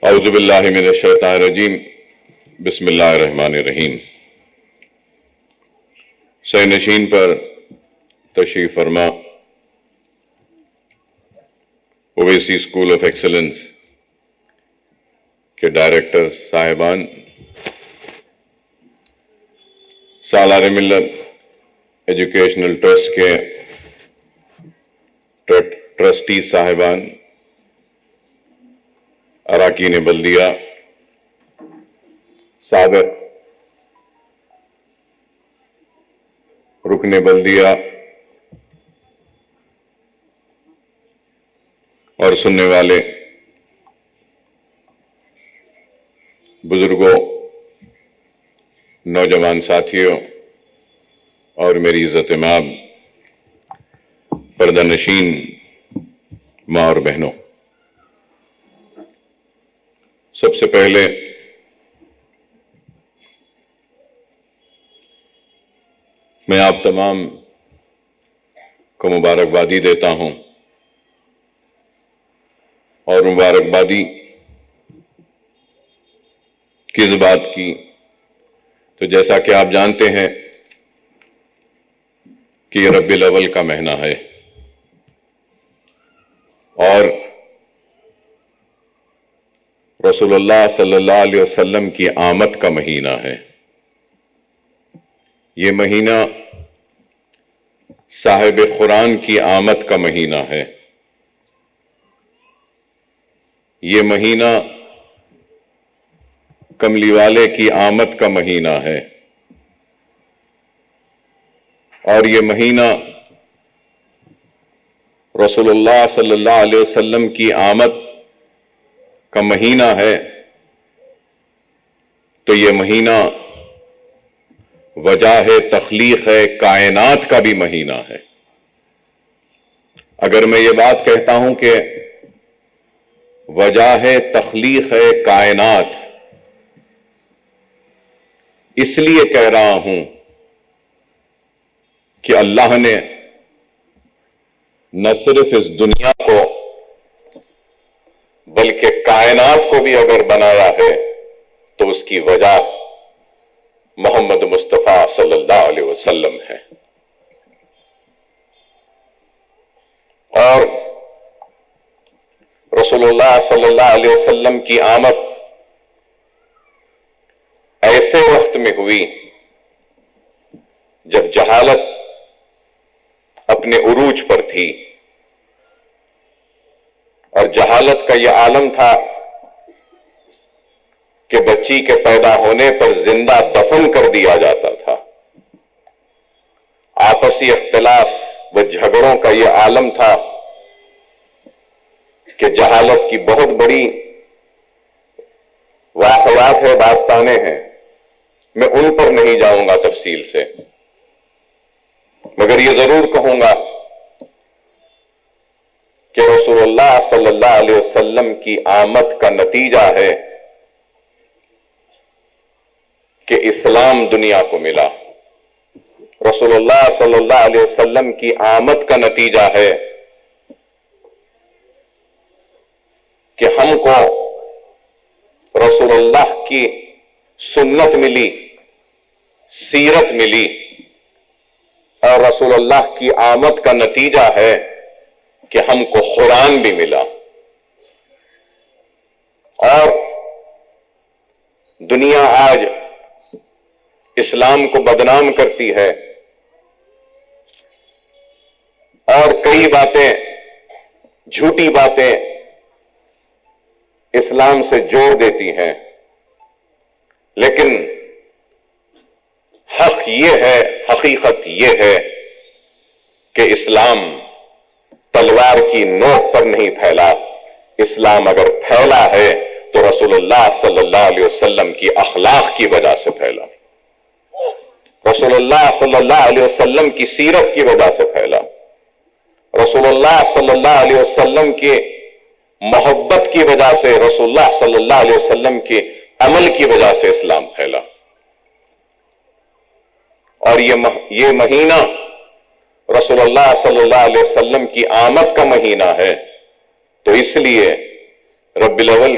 اعوذ باللہ من الشیطان الرجیم بسم اللہ الرحمن الرحیم۔ صحیح نشین پر تشریف فرما اویسی اسکول آف ایکسلنس کے ڈائریکٹر صاحبان، سالار ملت ایجوکیشنل ٹرسٹ کے ٹرسٹی صاحبان، اراکین بلدیہ، سابق رکن بلدیہ اور سننے والے بزرگوں، نوجوان ساتھیوں اور میری عزت مآب پردہ نشین ماں اور بہنوں، سب سے پہلے میں آپ تمام کو مبارکبادی دیتا ہوں، اور مبارکبادی کس بات کی؟ تو جیسا کہ آپ جانتے ہیں کہ یہ ربیع الاول کا مہینہ ہے اور رسول اللہ صلی اللہ علیہ وسلم کی آمد کا مہینہ ہے۔ یہ مہینہ صاحب قرآن کی آمد کا مہینہ ہے۔ یہ مہینہ کملی والے کی آمد کا مہینہ ہے، اور یہ مہینہ رسول اللہ صلی اللہ علیہ وسلم کی آمد کا مہینہ ہے، تو یہ مہینہ وجہ تخلیق ہے، کائنات کا بھی مہینہ ہے۔ اگر میں یہ بات کہتا ہوں کہ وجہ تخلیق ہے کائنات، اس لیے کہہ رہا ہوں کہ اللہ نے نہ صرف اس دنیا کو بلکہ کائنات کو بھی اگر بنایا ہے تو اس کی وجہ محمد مصطفیٰ صلی اللہ علیہ وسلم ہے۔ اور رسول اللہ صلی اللہ علیہ وسلم کی آمد ایسے وقت میں ہوئی جب جہالت اپنے عروج پر تھی، اور جہالت کا یہ عالم تھا کہ بچی کے پیدا ہونے پر زندہ دفن کر دیا جاتا تھا۔ آپسی اختلاف و جھگڑوں کا یہ عالم تھا کہ جہالت کی بہت بڑی واقعات ہے، داستانیں ہیں، میں ان پر نہیں جاؤں گا تفصیل سے، مگر یہ ضرور کہوں گا کہ رسول اللہ صلی اللہ علیہ وسلم کی آمد کا نتیجہ ہے کہ اسلام دنیا کو ملا۔ رسول اللہ صلی اللہ علیہ وسلم کی آمد کا نتیجہ ہے کہ ہم کو رسول اللہ کی سنت ملی، سیرت ملی، اور رسول اللہ کی آمد کا نتیجہ ہے کہ ہم کو قرآن بھی ملا۔ اور دنیا آج اسلام کو بدنام کرتی ہے اور کئی باتیں، جھوٹی باتیں اسلام سے جوڑ دیتی ہیں، لیکن حق یہ ہے، حقیقت یہ ہے کہ اسلام تلوار کی نوک پر نہیں پھیلا۔ اسلام اگر پھیلا ہے تو رسول اللہ صلی اللہ علیہ وسلم کی اخلاق کی وجہ سے پھیلا، رسول اللہ صلی اللہ علیہ وسلم کی سیرت کی وجہ سے پھیلا، رسول اللہ صلی اللہ علیہ وسلم کی محبت کی وجہ سے، رسول اللہ صلی اللہ علیہ وسلم کے عمل کی وجہ سے اسلام پھیلا۔ اور یہ مہینہ رسول اللہ صلی اللہ علیہ وسلم کی آمد کا مہینہ ہے، تو اس لیے ربیع الاول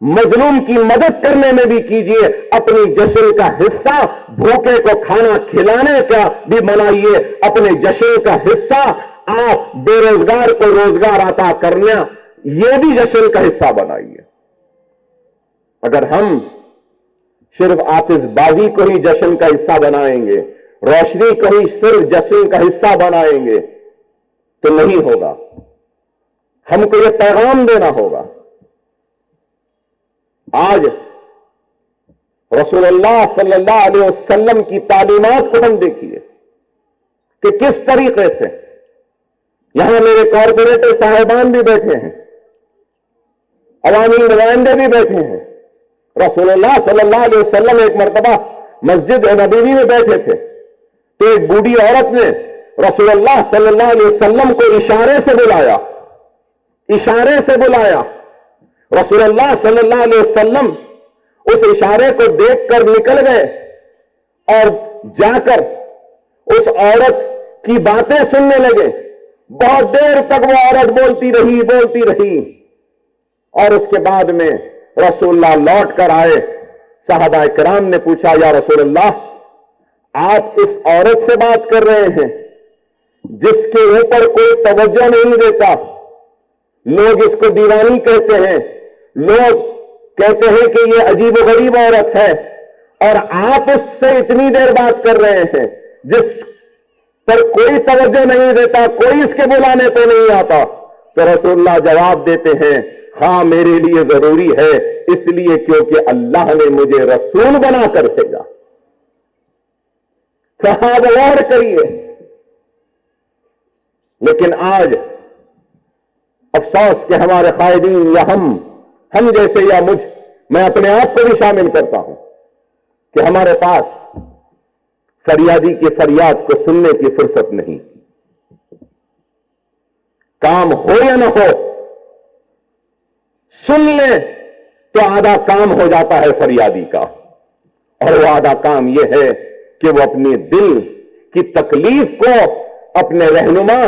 مظلوم کی مدد کرنے میں بھی کیجئے، اپنی جشن کا حصہ بھوکے کو کھانا کھلانے کا بھی بنائیے، اپنے جشن کا حصہ آپ بے روزگار کو روزگار عطا کرنا یہ بھی جشن کا حصہ بنائیے۔ اگر ہم صرف آتش بازی کو ہی جشن کا حصہ بنائیں گے، روشنی کو ہی صرف جشن کا حصہ بنائیں گے تو نہیں ہوگا۔ ہم کو یہ پیغام دینا ہوگا۔ آج رسول اللہ صلی اللہ علیہ وسلم کی تعلیمات کو ہم دیکھیے کہ کس طریقے سے یہاں میرے کارپوریٹر صاحبان بھی بیٹھے ہیں، عوامی نمائندے بھی بیٹھے ہیں۔ رسول اللہ صلی اللہ علیہ وسلم ایک مرتبہ مسجد نبوی میں بیٹھے تھے تو ایک بوڑھی عورت نے رسول اللہ صلی اللہ علیہ وسلم کو اشارے سے بلایا، اشارے سے بلایا۔ رسول اللہ صلی اللہ علیہ وسلم اس اشارے کو دیکھ کر نکل گئے اور جا کر اس عورت کی باتیں سننے لگے۔ بہت دیر تک وہ عورت بولتی رہی اور اس کے بعد میں رسول اللہ لوٹ کر آئے۔ صحابہ کرام نے پوچھا، یا رسول اللہ، آپ اس عورت سے بات کر رہے ہیں جس کے اوپر کوئی توجہ نہیں دیتا، لوگ اس کو دیوانی کہتے ہیں، لوگ کہتے ہیں کہ یہ عجیب و غریب عورت ہے، اور آپ اس سے اتنی دیر بات کر رہے ہیں جس پر کوئی توجہ نہیں دیتا، کوئی اس کے بلانے پہ نہیں آتا؟ تو رسول اللہ جواب دیتے ہیں، ہاں میرے لیے ضروری ہے، اس لیے کیونکہ اللہ نے مجھے رسول بنا کر بھیجا۔ کہاں غور کریے۔ لیکن آج افسوس کہ ہمارے قائدین یا ہم جیسے یا میں اپنے آپ کو بھی شامل کرتا ہوں کہ ہمارے پاس فریادی کی فریاد کو سننے کی فرصت نہیں۔ کام ہو یا نہ ہو، سن لیں تو آدھا کام ہو جاتا ہے فریادی کا، اور وہ آدھا کام یہ ہے کہ وہ اپنے دل کی تکلیف کو اپنے رہنما،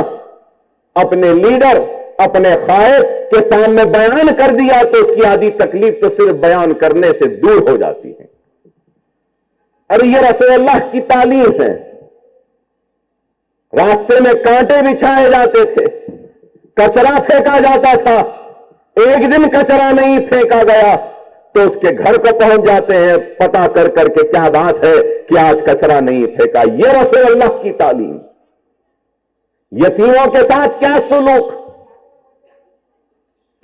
اپنے لیڈر، اپنے قائد کے سامنے بیان کر دیا تو اس کی آدھی تکلیف تو صرف بیان کرنے سے دور ہو جاتی ہے۔ اور یہ رسول اللہ کی تعلیم ہے۔ راستے میں کانٹے بچھائے جاتے تھے، کچرا پھینکا جاتا تھا، ایک دن کچرا نہیں پھینکا گیا تو اس کے گھر کو پہنچ جاتے ہیں پتا کر کر کے کیا بات ہے کہ آج کچرا نہیں پھینکا۔ یہ رسول اللہ کی تعلیم۔ یتیموں کے ساتھ کیا سلوک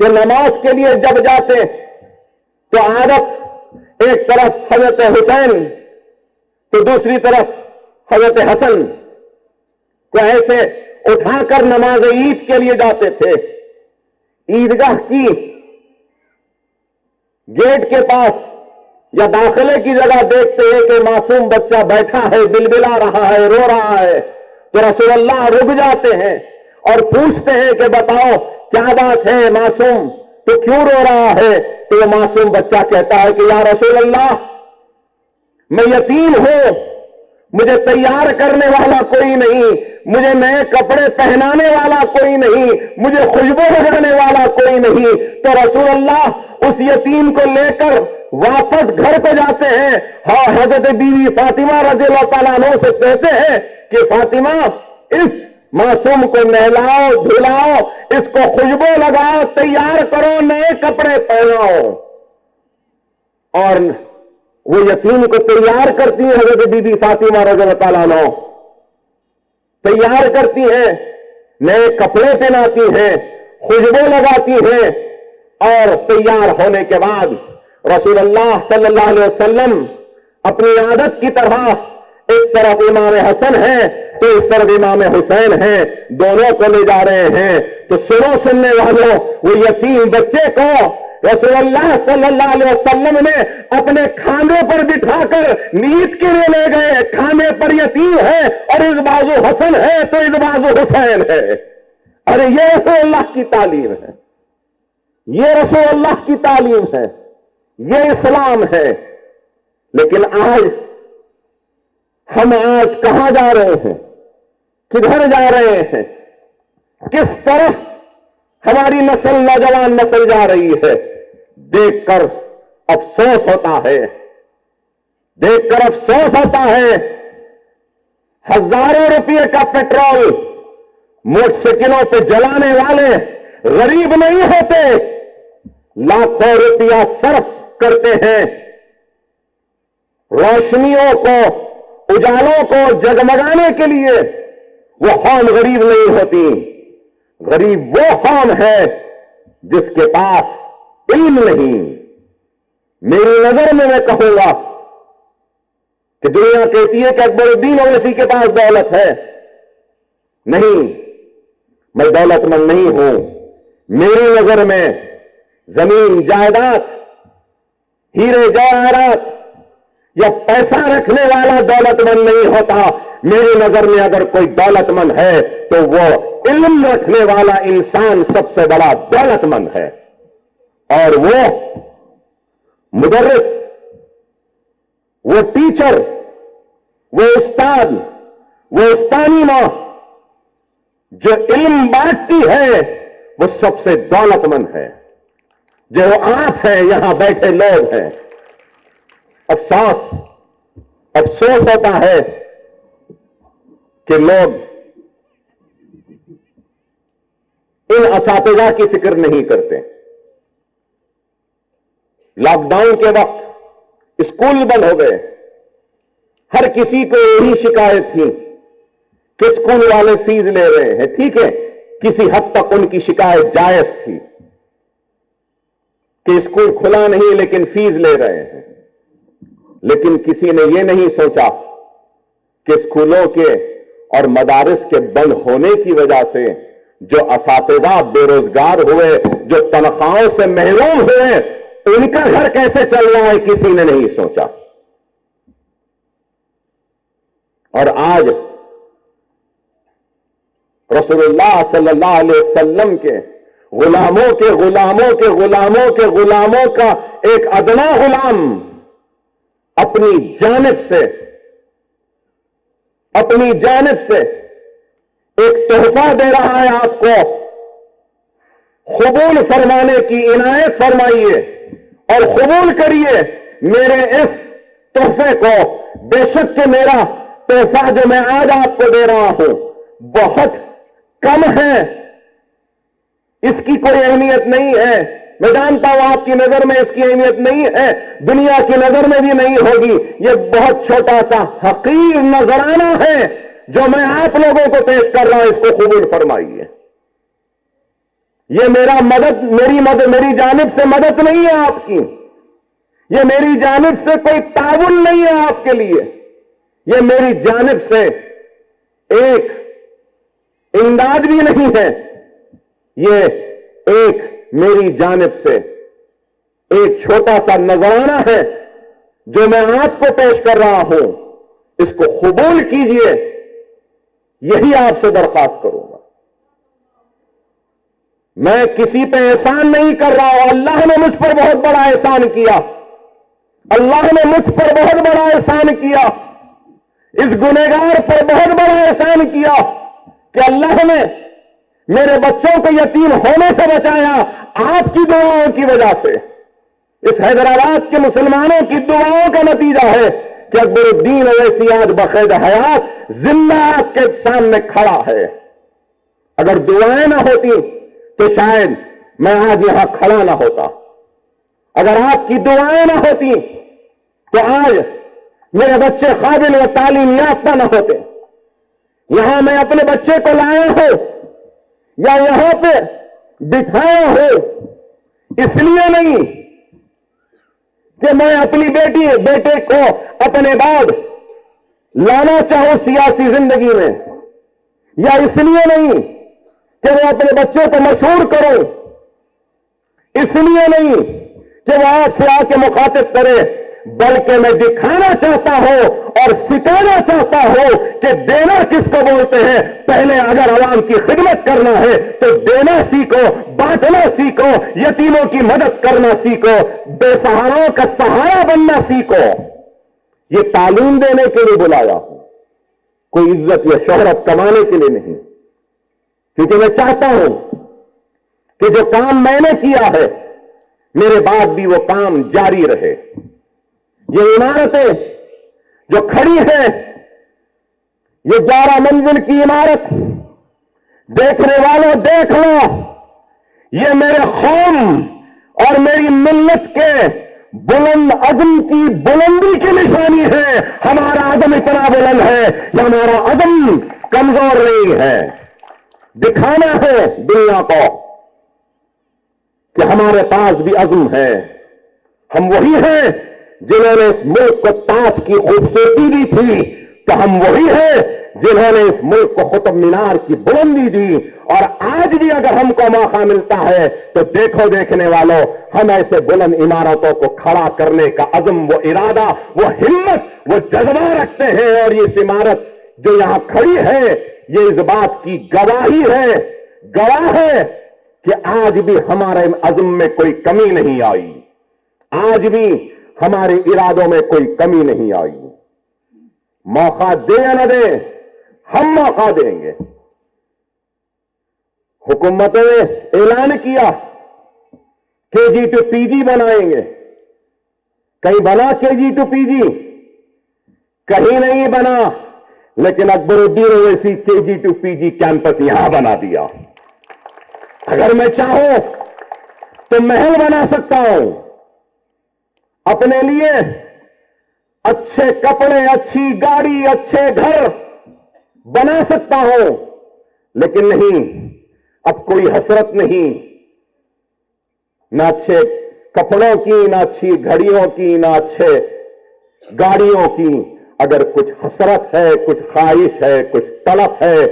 کہ نماز کے لیے جب جاتے تو عادت ایک طرف حضرت حسین تو دوسری طرف حضرت حسن کو ایسے اٹھا کر نماز عید کے لیے جاتے تھے۔ عیدگاہ کی گیٹ کے پاس یا داخلے کی جگہ دیکھتے ہیں کہ معصوم بچہ بیٹھا ہے، بلبلا رہا ہے، رو رہا ہے، تو رسول اللہ رک جاتے ہیں اور پوچھتے ہیں کہ بتاؤ کیا بات ہے معصوم، تو کیوں رو رہا ہے؟ تو وہ معصوم بچہ کہتا ہے کہ یا رسول اللہ، میں یتیم ہوں، مجھے تیار کرنے والا کوئی نہیں، مجھے نئے کپڑے پہنانے والا کوئی نہیں، مجھے خوشبو لگانے والا کوئی نہیں۔ تو رسول اللہ اس یتیم کو لے کر واپس گھر پہ جاتے ہیں۔ ہاں، حضرت بیوی فاطمہ رضی اللہ تعالیٰ عنہ سے کہتے ہیں کہ فاطمہ، اس معصوم کو نہلاؤ، دھلاؤ، اس کو خوشبو لگاؤ، تیار کرو، نئے کپڑے پہناؤ۔ اور وہ یتیم کو تیار کرتی ہیں حضرت بی بی فاطمہ رضی اللہ تعالیٰ عنہ، تیار کرتی ہیں، نئے کپڑے پہناتی ہیں، خوشبو لگاتی ہیں، اور تیار ہونے کے بعد رسول اللہ صلی اللہ علیہ وسلم اپنی عادت کی طرح ایک طرف امام حسن ہے تو اس طرف امام حسین ہے، دونوں کو لے جا رہے ہیں۔ تو سننے والوں، وہ یتیم بچے کو رسول اللہ صلی اللہ علیہ وسلم نے اپنے کھانے پر بٹھا کر نیت کے لیے لے گئے۔ کھانے پر یتیم ہے اور اس بازو حسن ہے تو اس بازو حسین ہے۔ ارے یہ رسول اللہ کی تعلیم ہے، یہ رسول اللہ کی تعلیم ہے، یہ اسلام ہے۔ لیکن ہم آج کہاں جا رہے ہیں؟ کدھر جا رہے ہیں؟ کس طرف ہماری نسل، نوجوان نسل جا رہی ہے؟ دیکھ کر افسوس ہوتا ہے، دیکھ کر افسوس ہوتا ہے۔ ہزاروں روپے کا پیٹرول موٹر سائیکلوں پہ جلانے والے غریب نہیں ہوتے، لاکھوں روپیہ صرف کرتے ہیں روشنیوں کو، اجالوں کو جگمگانے کے لیے۔ وہ قوم غریب نہیں ہوتی، غریب وہ قوم ہے جس کے پاس علم نہیں۔ میری نظر میں کہوں گا کہ دنیا کہتی ہے کہ اکبر الدین اویسی کے پاس دولت ہے، نہیں، میں دولت مند نہیں ہوں۔ میری نظر میں زمین جائیداد، ہیرے جواہرات یا پیسہ رکھنے والا دولت مند نہیں ہوتا۔ میری نظر میں اگر کوئی دولت مند ہے تو وہ علم رکھنے والا انسان سب سے بڑا دولت مند ہے، اور وہ مدرس، وہ ٹیچر، وہ استاد، وہ استانی ماں جو علم بانٹتی ہے وہ سب سے دولت مند ہے۔ جو آپ ہیں، یہاں بیٹھے لوگ ہیں، افسوس ہوتا ہے کہ لوگ ان اساتذہ کی فکر نہیں کرتے۔ لاک ڈاؤن کے وقت اسکول بند ہو گئے، ہر کسی کو یہی شکایت تھی کہ اسکول والے فیس لے رہے ہیں۔ ٹھیک ہے، کسی حد تک ان کی شکایت جائز تھی کہ اسکول کھلا نہیں لیکن فیس لے رہے ہیں، لیکن کسی نے یہ نہیں سوچا کہ اسکولوں کے اور مدارس کے بند ہونے کی وجہ سے جو اساتذہ بے روزگار ہوئے، جو تنخواہوں سے محروم ہوئے، ان کا گھر کیسے چل رہا ہے کسی نے نہیں سوچا۔ اور آج رسول اللہ صلی اللہ علیہ وسلم کے غلاموں کے غلاموں کے غلاموں کے غلاموں کا ایک ادنا غلام اپنی جانب سے ایک تحفہ دے رہا ہے آپ کو، قبول فرمانے کی عنایت فرمائیے اور قبول کریے میرے اس تحفے کو۔ بے شک کہ میرا تحفہ جو میں آج آپ کو دے رہا ہوں بہت کم ہے، اس کی کوئی اہمیت نہیں ہے، میں جانتا ہوں آپ کی نظر میں اس کی اہمیت نہیں ہے، دنیا کی نظر میں بھی نہیں ہوگی۔ یہ بہت چھوٹا سا حقیر نذرانہ ہے جو میں آپ لوگوں کو پیش کر رہا ہوں، اس کو قبول فرمائیے۔ یہ میری جانب سے مدد نہیں ہے آپ کی، یہ میری جانب سے کوئی تعاون نہیں ہے آپ کے لیے، یہ میری جانب سے ایک امداد بھی نہیں ہے، یہ ایک میری جانب سے ایک چھوٹا سا نذرانہ ہے جو میں آپ کو پیش کر رہا ہوں، اس کو قبول کیجئے، یہی آپ سے درخواست کروں گا۔ میں کسی پہ احسان نہیں کر رہا ہوں، اللہ نے مجھ پر بہت بڑا احسان کیا، اللہ نے مجھ پر بہت بڑا احسان کیا، اس گنہگار پر بہت بڑا احسان کیا کہ اللہ نے میرے بچوں کو یتیم ہونے سے بچایا آپ کی دعاؤں کی وجہ سے۔ اس حیدرآباد کے مسلمانوں کی دعاؤں کا نتیجہ ہے کہ اکبر الدین اویسی آج بقید حیات زندہ آپ کے سامنے کھڑا ہے۔ اگر دعائیں نہ ہوتی تو شاید میں آج یہاں کھڑا نہ ہوتا، اگر آپ کی دعائیں نہ ہوتی تو آج میرے بچے قابل و تعلیم یافتہ نہ ہوتے۔ یہاں میں اپنے بچے کو لایا ہوں یا یہاں پہ بٹھایا ہوں اس لیے نہیں کہ میں اپنی بیٹے کو اپنے بعد لانا چاہوں سیاسی زندگی میں، یا اس لیے نہیں کہ میں اپنے بچے کو مشہور کروں، اس لیے نہیں کہ وہ آپ سے آ کے مخاطب کرے، بلکہ میں دکھانا چاہتا ہوں اور سکھانا چاہتا ہوں کہ دینا کس کو بولتے ہیں۔ پہلے اگر عوام کی خدمت کرنا ہے تو دینا سیکھو، بانٹنا سیکھو، یتیموں کی مدد کرنا سیکھو، بے سہاراؤں کا سہارا بننا سیکھو۔ یہ تعلیم دینے کے لیے بلایا ہوں، کوئی عزت یا شہرت کمانے کے لیے نہیں، کیونکہ میں چاہتا ہوں کہ جو کام میں نے کیا ہے میرے بعد بھی وہ کام جاری رہے. یہ عمارتیں جو کھڑی ہیں، یہ 11 منزل کی عمارت، دیکھنے والوں دیکھ لو، یہ میرے قوم اور میری ملت کے بلند عزم کی بلندی کی نشانی ہے. ہمارا عزم اتنا بلند ہے کہ ہمارا عزم کمزور نہیں ہے. دکھانا ہے دنیا کو کہ ہمارے پاس بھی عزم ہے. ہم وہی ہیں جنہوں نے اس ملک کو تاج کی خوبصورتی دی تھی، تو ہم وہی ہیں جنہوں نے اس ملک کو قطب مینار کی بلندی دی. اور آج بھی اگر ہم کو موقع ملتا ہے تو دیکھو دیکھنے والوں، ہم ایسے بلند عمارتوں کو کھڑا کرنے کا عزم، وہ ارادہ، وہ ہمت، وہ جذبہ رکھتے ہیں. اور یہ عمارت جو یہاں کھڑی ہے، یہ اس بات کی گواہی ہے، گواہ ہے کہ آج بھی ہمارے عزم میں کوئی کمی نہیں آئی، آج بھی ہمارے ارادوں میں کوئی کمی نہیں آئی. موقع دیں یا نہ دیں، ہم موقع دیں گے. حکومتوں نے اعلان کیا KG to PG بنائیں گے. کہیں بنا KG to PG؟ کہیں نہیں بنا. لیکن Akbaruddin Owaisi KG to PG campus یہاں بنا دیا. اگر میں چاہوں تو محل بنا سکتا ہوں، اپنے لیے اچھے کپڑے، اچھی گاڑی، اچھے گھر بنا سکتا ہوں، لیکن نہیں، اب کوئی حسرت نہیں، نہ اچھے کپڑوں کی، نہ اچھی گھڑیوں کی، نہ اچھے گاڑیوں کی. اگر کچھ حسرت ہے، کچھ خواہش ہے، کچھ طلب ہے،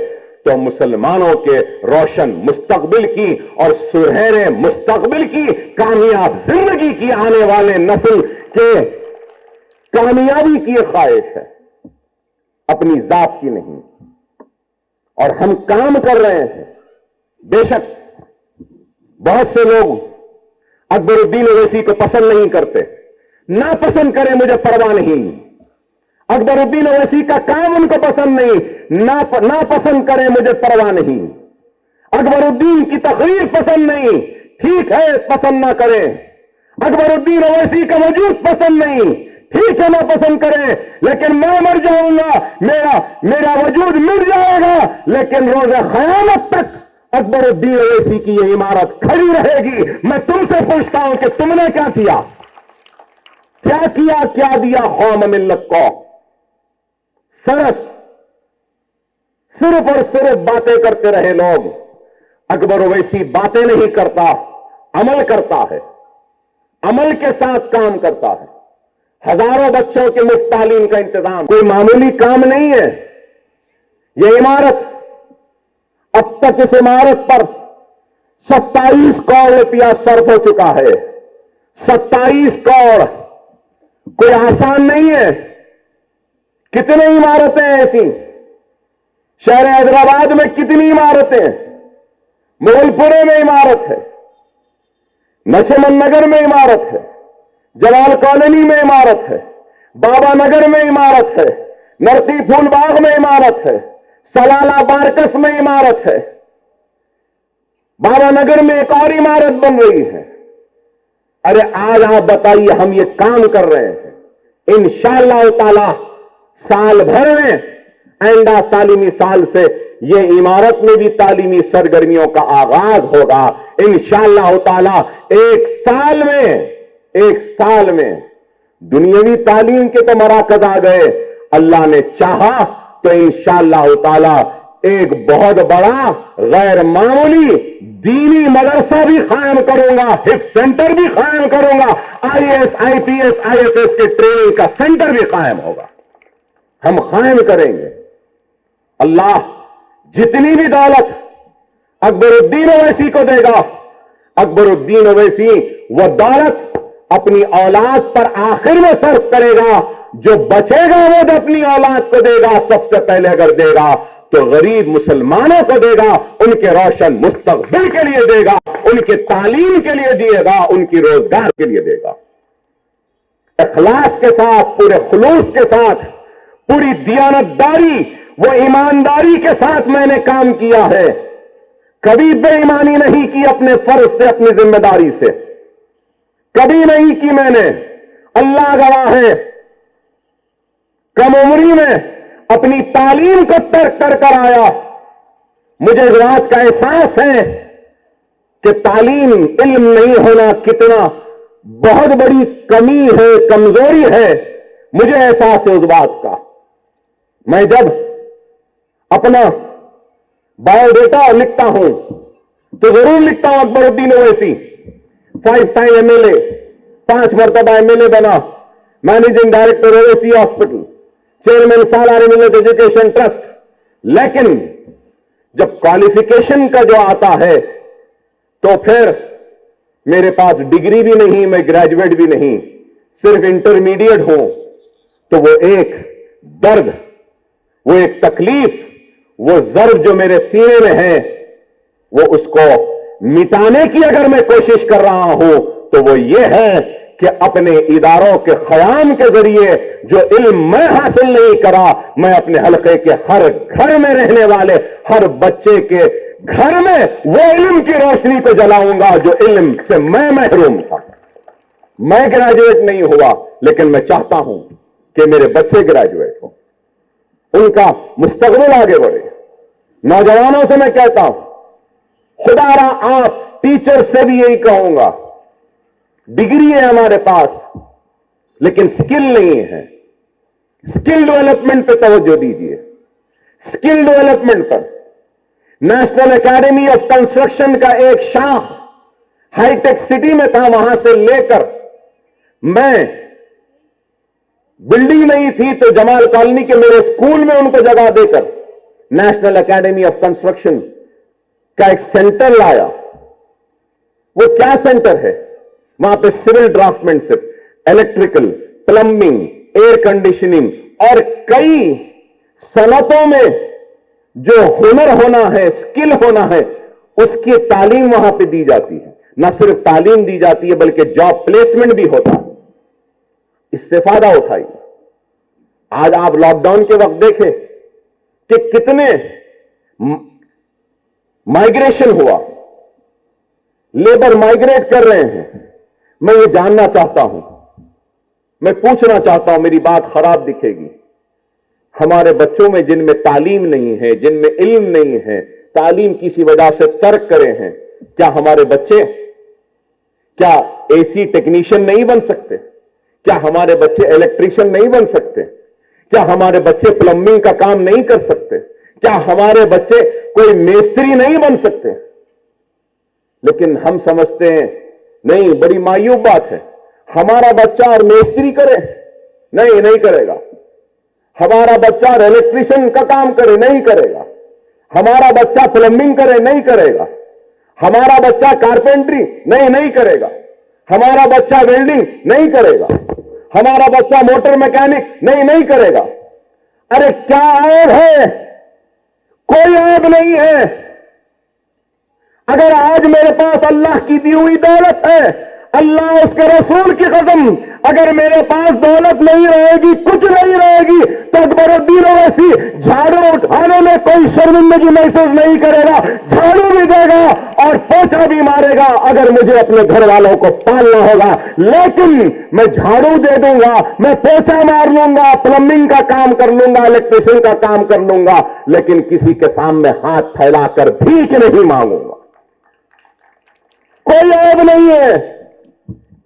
تو مسلمانوں کے روشن مستقبل کی اور سنہرے مستقبل کی، کامیاب زندگی کی، آنے والے نسل کے کامیابی کی خواہش ہے، اپنی ذات کی نہیں. اور ہم کام کر رہے ہیں. بے شک بہت سے لوگ اکبر الدین اویسی کو پسند نہیں کرتے، نہ پسند کریں، مجھے پرواہ نہیں. اکبر الدین اویسی کا کام ان کو پسند نہیں، نہ پسند کریں، مجھے پرواہ نہیں. اکبر الدین کی تقریر پسند نہیں، ٹھیک ہے، پسند نہ کریں. اکبر الدین اویسی کا وجود پسند نہیں، ٹھیک ہے، نہ پسند کریں. لیکن میں مر جاؤں گا، میرا وجود مر جائے گا، لیکن روز قیامت تک اکبر الدین اویسی کی یہ عمارت کھڑی رہے گی. میں تم سے پوچھتا ہوں کہ تم نے کیا کیا؟ کیا دیا قوم ملت کو؟ صرف اور صرف باتیں کرتے رہے لوگ. اکبر اویسی باتیں نہیں کرتا، عمل کرتا ہے، عمل کے ساتھ کام کرتا ہے. ہزاروں بچوں کے مفت تعلیم کا انتظام کوئی معمولی کام نہیں ہے. یہ عمارت، اب تک اس عمارت پر 27 کروڑ روپیہ صرف ہو چکا ہے. 27 کروڑ کوئی آسان نہیں ہے. کتنی عمارتیں ایسی شہر حیدرآباد میں، کتنی عمارتیں، مغل پورے میں عمارت ہے، نشمن نگر میں عمارت ہے، جلال کالونی میں عمارت ہے، بابا نگر میں عمارت ہے، نرتی پھول باغ میں عمارت ہے، سلالہ بارکس میں عمارت ہے، بابا نگر میں ایک اور عمارت بن رہی ہے. ارے آج آپ بتائیے، ہم یہ کام کر رہے ہیں. انشاءاللہ تعالی سال بھر میں، آئندہ تعلیمی سال سے یہ عمارت میں بھی تعلیمی سرگرمیوں کا آغاز ہوگا. انشاءاللہ تعالی ایک سال میں دنیاوی تعلیم کے تو مراکز آ گئے. اللہ نے چاہا تو انشاءاللہ تعالی ایک بہت بڑا غیر معمولی دینی مدرسہ بھی قائم کروں گا، حفظ سینٹر بھی قائم کروں گا، IAS IPS IFS کے ٹریننگ کا سینٹر بھی قائم ہوگا. ہم قائم کریں گے. اللہ جتنی بھی دولت اکبر الدین اویسی کو دے گا، اکبر الدین اویسی وہ دولت اپنی اولاد پر آخر میں صرف کرے گا. جو بچے گا وہ اپنی اولاد کو دے گا. سب سے پہلے اگر دے گا تو غریب مسلمانوں کو دے گا، ان کے روشن مستقبل کے لیے دے گا، ان کے تعلیم کے لیے دے گا، ان کی روزگار کے لیے دے گا. اخلاص کے ساتھ، پورے خلوص کے ساتھ، پوری دیانتداری وہ ایمانداری کے ساتھ میں نے کام کیا ہے. کبھی بے ایمانی نہیں کی اپنے فرض سے، اپنی ذمہ داری سے. کبھی نہیں کی میں نے، اللہ گواہ ہے، کم عمری میں اپنی تعلیم کو ترک کر کر آیا۔ مجھے اس بات کا احساس ہے کہ تعلیم، علم نہیں ہونا کتنا بہت بڑی کمی ہے، کمزوری ہے۔ مجھے احساس ہے اس بات کا۔ میں جب اپنا بایو ڈیٹا لکھتا ہوں تو ضرور لکھتا ہوں اکبر الدین اویسی 5 ٹائم MLA، 5 مرتبہ MLA بنا، managing director Owaisi hospital, chairman Salar Millat education trust. لیکن جب کوالیفیکیشن کا جو آتا ہے تو پھر میرے پاس ڈگری بھی نہیں، میں گریجویٹ بھی نہیں، صرف انٹرمیڈیٹ ہوں۔ تو وہ ایک درد، وہ ایک تکلیف، وہ ضرب جو میرے سینے میں ہے، وہ اس کو مٹانے کی اگر میں کوشش کر رہا ہوں تو وہ یہ ہے کہ اپنے اداروں کے قیام کے ذریعے جو علم میں حاصل نہیں کرا، میں اپنے حلقے کے ہر گھر میں رہنے والے ہر بچے کے گھر میں وہ علم کی روشنی کو جلاؤں گا جو علم سے میں محروم تھا۔ میں گریجویٹ نہیں ہوا، لیکن میں چاہتا ہوں کہ میرے بچے گریجویٹ ہوں، ان کا مستقبل آگے بڑھے۔ نوجوانوں سے میں کہتا ہوں، خدا را آپ ٹیچر سے بھی یہی کہوں گا، ڈگری ہے ہمارے پاس لیکن سکل نہیں ہے۔ سکل ڈیولپمنٹ پہ توجہ دیجیے، سکل ڈیولپمنٹ پر۔ نیشنل اکیڈمی آف کنسٹرکشن کا ایک شاخ ہائی ٹیک سٹی میں تھا، وہاں سے لے کر میں بلڈنگ نہیں تھی تو جمال کالونی کے میرے اسکول میں ان کو جگہ دے کر نیشنل اکیڈمی آف کنسٹرکشن کا ایک سینٹر لایا۔ وہ کیا سینٹر ہے؟ وہاں پہ سول ڈرافٹمین شپ، الیکٹریکل، پلمبنگ، ایئر کنڈیشننگ اور کئی صنعتوں میں جو ہنر ہونا ہے، سکل ہونا ہے، اس کی تعلیم وہاں پہ دی جاتی ہے۔ نہ صرف تعلیم دی جاتی ہے بلکہ جاب پلیسمنٹ بھی ہوتا ہے۔ استفادہ اٹھائیے۔ آج آپ لاک ڈاؤن کے وقت دیکھیں کہ کتنے مائیگریشن ہوا، لیبر مائیگریٹ کر رہے ہیں۔ میں یہ جاننا چاہتا ہوں، میں پوچھنا چاہتا ہوں، میری بات خراب دکھے گی، ہمارے بچوں میں جن میں تعلیم نہیں ہے، جن میں علم نہیں ہے، تعلیم کسی وجہ سے ترک کرے ہیں، کیا ہمارے بچے کیا AC ٹیکنیشین نہیں بن سکتے؟ کیا ہمارے بچے الیکٹریشین نہیں بن سکتے؟ کیا ہمارے بچے پلمبنگ کا کام نہیں کر سکتے؟ کیا ہمارے بچے کوئی میستری نہیں بن سکتے؟ لیکن ہم سمجھتے ہیں نہیں، بڑی مایوب بات ہے، ہمارا بچہ اور میستری کرے، نہیں کرے گا۔ ہمارا بچہ اور الیکٹریشین کا کام کرے، نہیں کرے گا۔ ہمارا بچہ پلمبنگ کرے، نہیں کرے گا۔ ہمارا بچہ کارپینٹری نہیں کرے گا۔ ہمارا بچہ ویلڈنگ نہیں کرے گا۔ ہمارا بچہ موٹر میکینک نہیں کرے گا۔ ارے کیا عیب ہے؟ کوئی عیب نہیں ہے۔ اگر آج میرے پاس اللہ کی دی ہوئی دولت ہے، اللہ اس کے رسول کی قسم، اگر میرے پاس دولت نہیں رہے گی، کچھ نہیں رہے گی، تو اکبر الدین اویسی جھاڑو اٹھانے میں کوئی شرمندگی محسوس نہیں کرے گا، جھاڑو بھی دے گا اور پوچھا بھی مارے گا اگر مجھے اپنے گھر والوں کو پالنا ہوگا۔ لیکن میں جھاڑو دے دوں گا، میں پوچھا مار لوں گا، پلمبنگ کا کام کر لوں گا، الیکٹریشین کا کام کر لوں گا، لیکن کسی کے سامنے ہاتھ پھیلا کر بھیک نہیں مانگوں گا۔ کوئی عیب نہیں ہے۔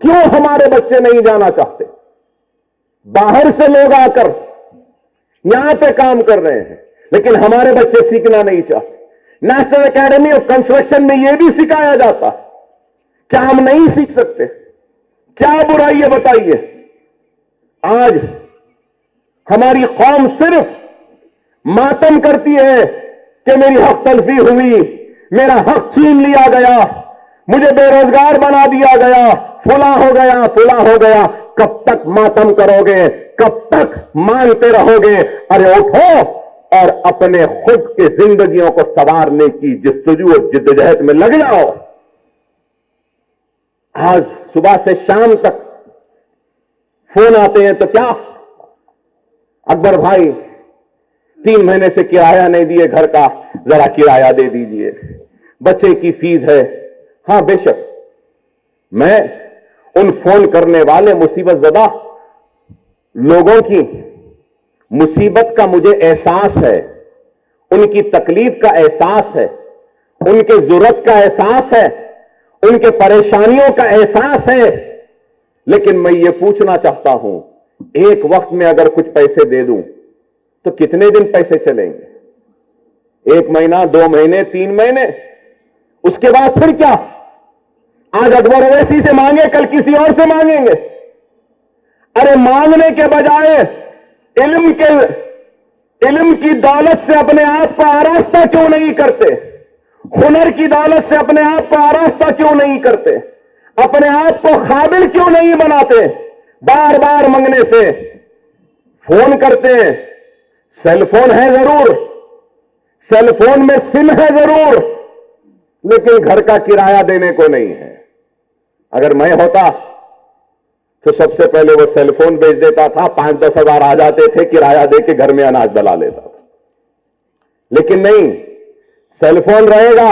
کیوں ہمارے بچے نہیں جانا چاہتے؟ باہر سے لوگ آ کر یہاں پہ کام کر رہے ہیں، لیکن ہمارے بچے سیکھنا نہیں چاہتے۔ نیشنل اکیڈمی آف کنسٹرکشن میں یہ بھی سکھایا جاتا، کیا ہم نہیں سیکھ سکتے؟ کیا برائی ہے بتائیے؟ آج ہماری قوم صرف ماتم کرتی ہے کہ میری حق تلفی ہوئی، میرا حق چھین لیا گیا، مجھے بے روزگار بنا دیا گیا، فلاں ہو گیا، فلاں ہو گیا۔ کب تک ماتم کرو گے؟ کب تک مانگتے رہو گے؟ ارے اٹھو اور اپنے خود کی زندگیوں کو سنوارنے کی جستجو اور جدوجہد میں لگ جاؤ۔ آج صبح سے شام تک فون آتے ہیں تو کیا اکبر بھائی 3 مہینے سے کرایہ نہیں دیے گھر کا، ذرا کرایہ دے دیجئے، بچے کی فیس ہے۔ ہاں بے شک، میں ان فون کرنے والے مصیبت زدہ لوگوں کی مصیبت کا مجھے احساس ہے، ان کی تکلیف کا احساس ہے، ان کے ضرورت کا احساس ہے، ان کے پریشانیوں کا احساس ہے، لیکن میں یہ پوچھنا چاہتا ہوں، ایک وقت میں اگر کچھ پیسے دے دوں تو کتنے دن پیسے چلیں گے؟ 1 مہینہ، 2 مہینے، 3 مہینے، اس کے بعد پھر کیا؟ آج اکبر اویسی سے مانگے، کل کسی اور سے مانگیں گے۔ ارے مانگنے کے بجائے علم کی دولت سے اپنے آپ کو آراستہ کیوں نہیں کرتے؟ ہنر کی دولت سے اپنے آپ کو آراستہ کیوں نہیں کرتے؟ اپنے آپ کو قابل کیوں نہیں بناتے؟ بار بار منگنے سے فون کرتے ہیں، سیل فون ہے ضرور، سیل فون میں سم ہے ضرور، لیکن گھر کا کرایہ دینے کو نہیں ہے۔ اگر میں ہوتا تو سب سے پہلے وہ سیل فون بیچ دیتا تھا، 5-10 ہزار آ جاتے تھے، کرایہ دے کے گھر میں اناج ڈلا لیتا تھا۔ لیکن نہیں، سیل فون رہے گا،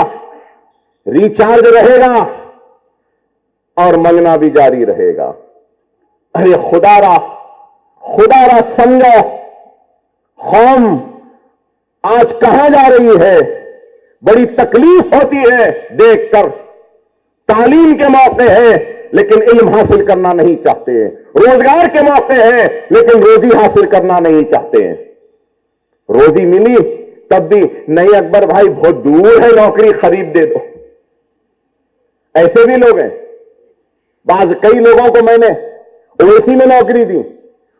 ریچارج رہے گا، اور منگنا بھی جاری رہے گا۔ ارے خدا را سمجھو، قوم آج کہاں جا رہی ہے؟ بڑی تکلیف ہوتی ہے دیکھ کر۔ تعلیم کے موقع ہے لیکن علم حاصل کرنا نہیں چاہتے، روزگار کے موقع ہے لیکن روزی حاصل کرنا نہیں چاہتے۔ روزی ملی تب بھی نہیں، اکبر بھائی بہت دور ہے، نوکری خرید دے دو۔ ایسے بھی لوگ ہیں، کئی لوگوں کو میں نے اویسی میں نوکری دی،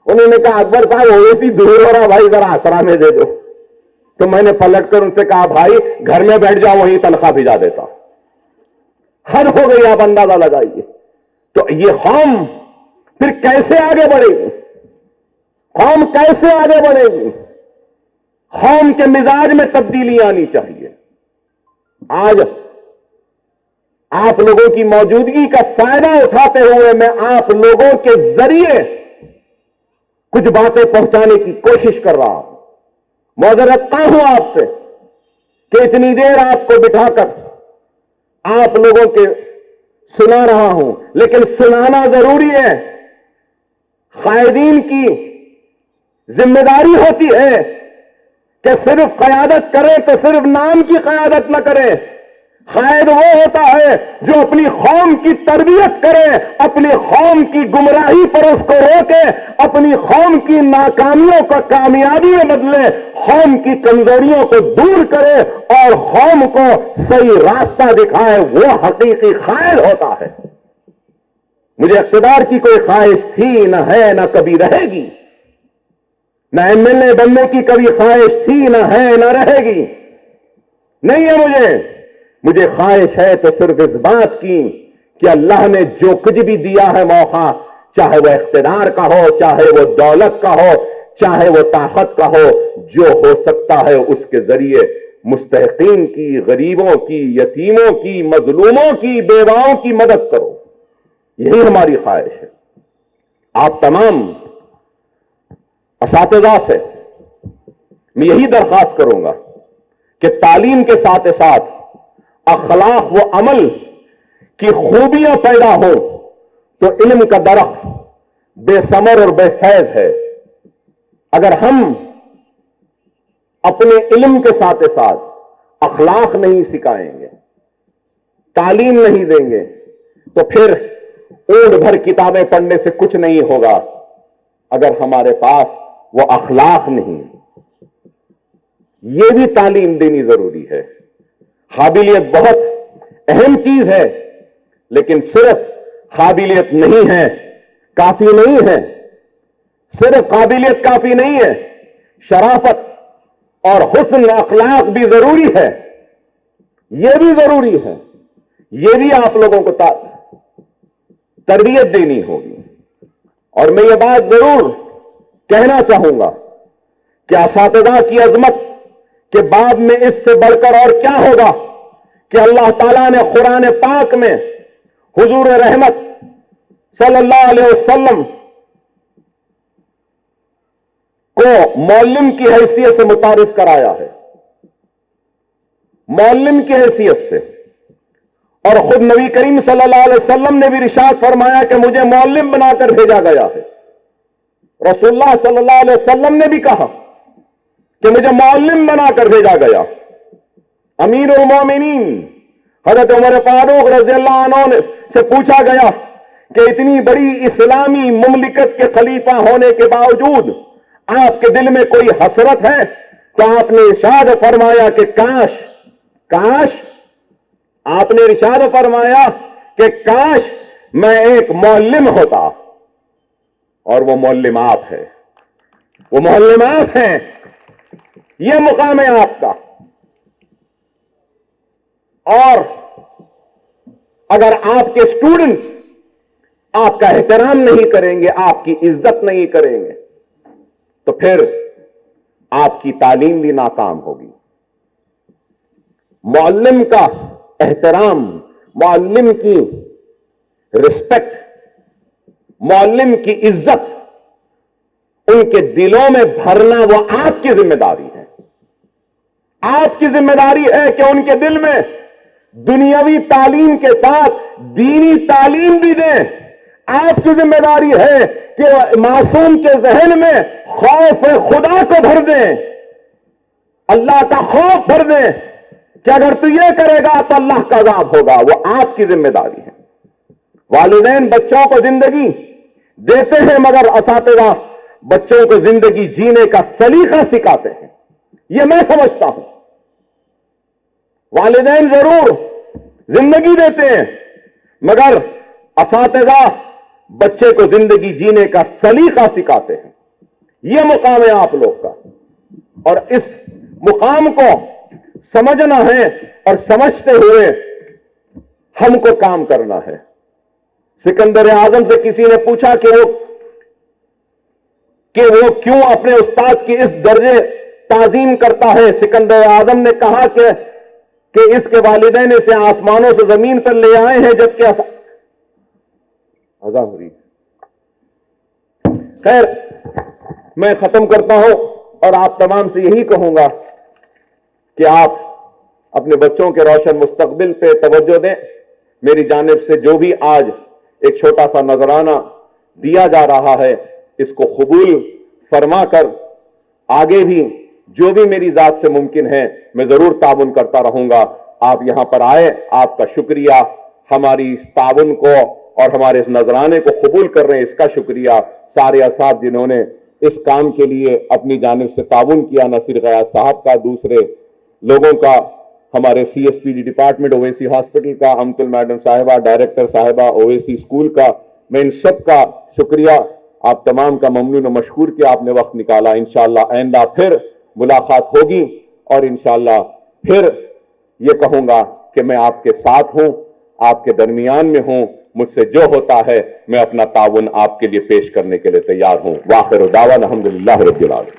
انہوں نے کہا اکبر صاحب اویسی دور ہو رہا بھائی، ذرا آسرا میں دے دو۔ تو میں نے پلٹ کر ان سے کہا بھائی گھر میں بیٹھ جاؤ، وہیں تنخواہ بھیجا دیتا۔ حد ہو گئی، آپ اندازہ لگائیے۔ تو یہ قوم پھر کیسے آگے بڑھے گی؟ قوم کیسے آگے بڑھے گی؟ قوم کے مزاج میں تبدیلی آنی چاہیے۔ آج آپ لوگوں کی موجودگی کا فائدہ اٹھاتے ہوئے میں آپ لوگوں کے ذریعے کچھ باتیں پہنچانے کی کوشش کر رہا ہوں۔ معذرت خواہ ہوں آپ سے کہ اتنی دیر آپ کو بٹھا کر آپ لوگوں کے سنا رہا ہوں، لیکن سنانا ضروری ہے۔ قائدین کی ذمہ داری ہوتی ہے کہ صرف قیادت کریں تو صرف نام کی قیادت نہ کریں۔ قائد وہ ہوتا ہے جو اپنی قوم کی تربیت کرے، اپنی قوم کی گمراہی پر اس کو روکے، اپنی قوم کی ناکامیوں کو کامیابی میں بدلے، قوم کی کمزوریوں کو دور کرے اور قوم کو صحیح راستہ دکھائے، وہ حقیقی قائد ہوتا ہے۔ مجھے اقتدار کی کوئی خواہش تھی نہ ہے نہ کبھی رہے گی، نہ MLA بننے کی کبھی خواہش تھی نہ ہے نہ رہے گی، نہیں ہے مجھے خواہش ہے تو صرف اس بات کی کہ اللہ نے جو کچھ بھی دیا ہے موقع، چاہے وہ اقتدار کا ہو، چاہے وہ دولت کا ہو، چاہے وہ طاقت کا ہو، جو ہو سکتا ہے اس کے ذریعے مستحقین کی، غریبوں کی، یتیموں کی، مظلوموں کی، بیواؤں کی مدد کرو۔ یہی ہماری خواہش ہے۔ آپ تمام اساتذہ سے میں یہی درخواست کروں گا کہ تعلیم کے ساتھ ساتھ اخلاق و عمل کی خوبیاں پیدا ہو تو علم کا درخت بے ثمر اور بے فیض ہے۔ اگر ہم اپنے علم کے ساتھ ساتھ اخلاق نہیں سکھائیں گے، تعلیم نہیں دیں گے، تو پھر اونٹ بھر کتابیں پڑھنے سے کچھ نہیں ہوگا اگر ہمارے پاس وہ اخلاق نہیں۔ یہ بھی تعلیم دینی ضروری ہے۔ قابلیت بہت اہم چیز ہے، لیکن صرف قابلیت نہیں ہے، کافی نہیں ہے۔ صرف قابلیت کافی نہیں ہے، شرافت اور حسن اخلاق بھی ضروری ہے۔ یہ بھی ضروری ہے، یہ بھی آپ لوگوں کو تربیت دینی ہوگی۔ اور میں یہ بات ضرور کہنا چاہوں گا کہ اساتذہ کی عظمت کے بعد میں اس سے بڑھ کر اور کیا ہوگا کہ اللہ تعالیٰ نے قرآن پاک میں حضور رحمت صلی اللہ علیہ وسلم کو معلم کی حیثیت سے متعارف کرایا ہے، معلم کی حیثیت سے، اور خود نبی کریم صلی اللہ علیہ وسلم نے بھی ارشاد فرمایا کہ مجھے معلم بنا کر بھیجا گیا ہے. رسول اللہ صلی اللہ علیہ وسلم نے بھی کہا کہ مجھے معلم بنا کر بھیجا گیا. امیر المومنین حضرت عمر فاروق رضی اللہ عنہ سے پوچھا گیا کہ اتنی بڑی اسلامی مملکت کے خلیفہ ہونے کے باوجود آپ کے دل میں کوئی حسرت ہے؟ تو آپ نے ارشاد فرمایا کہ کاش آپ نے ارشاد فرمایا کہ کاش میں ایک معلم ہوتا. اور وہ معلم آپ ہے، وہ معلم آپ ہیں. یہ مقام ہے آپ کا. اور اگر آپ کے اسٹوڈنٹس آپ کا احترام نہیں کریں گے، آپ کی عزت نہیں کریں گے، تو پھر آپ کی تعلیم بھی ناکام ہوگی. معلم کا احترام، معلم کی رسپیکٹ، معلم کی عزت ان کے دلوں میں بھرنا وہ آپ کی ذمہ داری ہے. آپ کی ذمہ داری ہے کہ ان کے دل میں دنیاوی تعلیم کے ساتھ دینی تعلیم بھی دیں. آپ کی ذمہ داری ہے کہ معصوم کے ذہن میں خوف خدا کو بھر دیں، اللہ کا خوف بھر دیں کہ اگر تو یہ کرے گا تو اللہ کا عذاب ہوگا. وہ آپ کی ذمہ داری ہے. والدین بچوں کو زندگی دیتے ہیں مگر اساتذہ بچوں کو زندگی جینے کا سلیقہ سکھاتے ہیں. یہ میں سمجھتا ہوں. والدین ضرور زندگی دیتے ہیں مگر اساتذہ بچے کو زندگی جینے کا سلیقہ سکھاتے ہیں. یہ مقام ہے آپ لوگ کا، اور اس مقام کو سمجھنا ہے اور سمجھتے ہوئے ہم کو کام کرنا ہے. سکندر اعظم سے کسی نے پوچھا کہ وہ کیوں اپنے استاد کی اس درجے تعظیم کرتا ہے. سکندر اعظم نے کہا کہ اس کے والدین اسے آسمانوں سے زمین پر لے آئے ہیں جبکہ اذان ہو رہی. خیر، میں ختم کرتا ہوں اور آپ تمام سے یہی کہوں گا کہ آپ اپنے بچوں کے روشن مستقبل پہ توجہ دیں. میری جانب سے جو بھی آج ایک چھوٹا سا نذرانہ دیا جا رہا ہے اس کو قبول فرما کر آگے بھی جو بھی میری ذات سے ممکن ہے میں ضرور تعاون کرتا رہوں گا. آپ یہاں پر آئے، آپ کا شکریہ. ہماری اس تعاون کو اور ہمارے اس نذرانے کو قبول کر رہے ہیں، اس کا شکریہ. سارے اساتذہ جنہوں نے اس کام کے لیے اپنی جانب سے تعاون کیا، نصیر غیاث صاحب کا، دوسرے لوگوں کا، ہمارے C S P D department Owaisi hospital کا، امتل میڈم صاحبہ، ڈائریکٹر صاحبہ اویسی اسکول کا، میں ان سب کا شکریہ. آپ تمام کا ممنون و مشکور کہ آپ نے وقت نکالا. انشاءاللہ آئندہ پھر ملاقات ہوگی اور انشاءاللہ پھر یہ کہوں گا کہ میں آپ کے ساتھ ہوں، آپ کے درمیان میں ہوں. مجھ سے جو ہوتا ہے میں اپنا تعاون آپ کے لیے پیش کرنے کے لیے تیار ہوں. وآخر دعوانا الحمدللہ رب العالمین.